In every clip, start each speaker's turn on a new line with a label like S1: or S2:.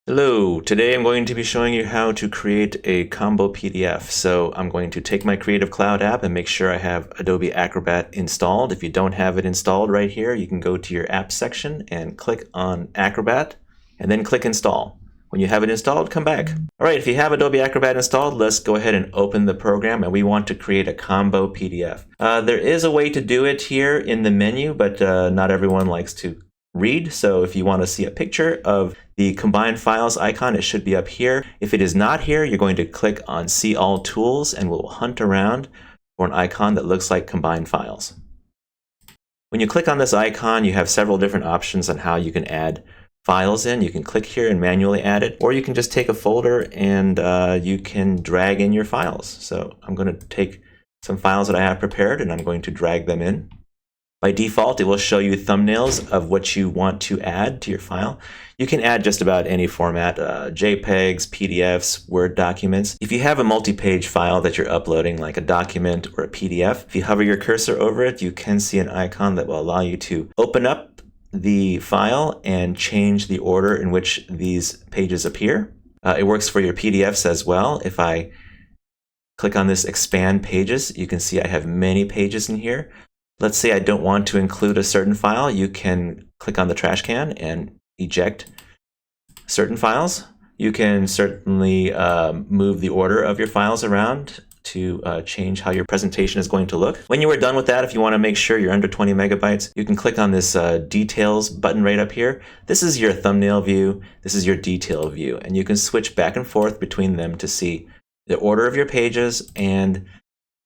S1: Hello, today I'm going to be showing you how to create a combo PDF. So I'm going to take my Creative Cloud app and make sure I have Adobe Acrobat installed. If you don't have it installed right here, you can go to your Apps section and click on Acrobat and then click Install. When you have it installed, come back. All right, if you have Adobe Acrobat installed, let's go ahead and open the program, and we want to create a combo PDF. There is a way to do it here in the menu, but not everyone likes to read. So if you want to see a picture of the combined files icon, it should be up here. If it is not here, you're going to click on See All Tools and we'll hunt around for an icon that looks like combined files. When you click on this icon, you have several different options on how you can add files in. You can click here and manually add it, or you can just take a folder and you can drag in your files. So I'm going to take some files that I have prepared and I'm going to drag them in. By default, it will show you thumbnails of what you want to add to your file. You can add just about any format, JPEGs, PDFs, Word documents. If you have a multi-page file that you're uploading, like a document or a PDF, if you hover your cursor over it, you can see an icon that will allow you to open up the file and change the order in which these pages appear. It works for your PDFs as well. If I click on this Expand Pages, you can see I have many pages in here. Let's say I don't want to include a certain file. You can click on the trash can and eject certain files. You can certainly move the order of your files around to change how your presentation is going to look. When you are done with that, if you want to make sure you're under 20 megabytes, you can click on this Details button right up here. This is your thumbnail view. This is your detail view. And you can switch back and forth between them to see the order of your pages and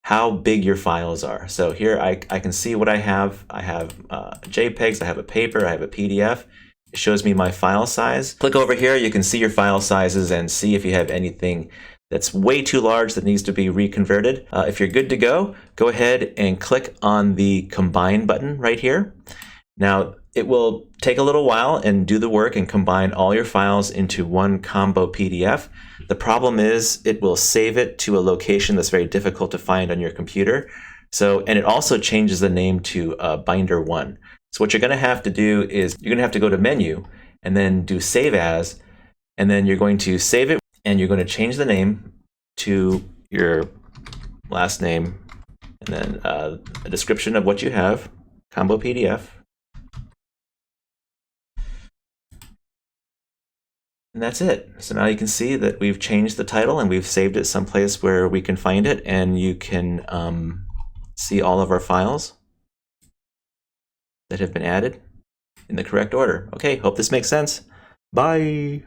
S1: how big your files are. So here I can see what I have. I have JPEGs, I have a paper, I have a PDF. It shows me my file size. Click over here, you can see your file sizes and see if you have anything that's way too large that needs to be reconverted. If you're good to go, go ahead and click on the Combine button right here. Now, it will take a little while and do the work and combine all your files into one combo PDF. The problem is it will save it to a location that's very difficult to find on your computer. And it also changes the name to Binder 1. So what you're going to have to do is you're going to have to go to Menu and then do Save As, and then you're going to save it and you're going to change the name to your last name and then a description of what you have, Combo PDF. And that's it. So now you can see that we've changed the title and we've saved it someplace where we can find it, and you can see all of our files that have been added in the correct order. Okay, hope this makes sense. Bye.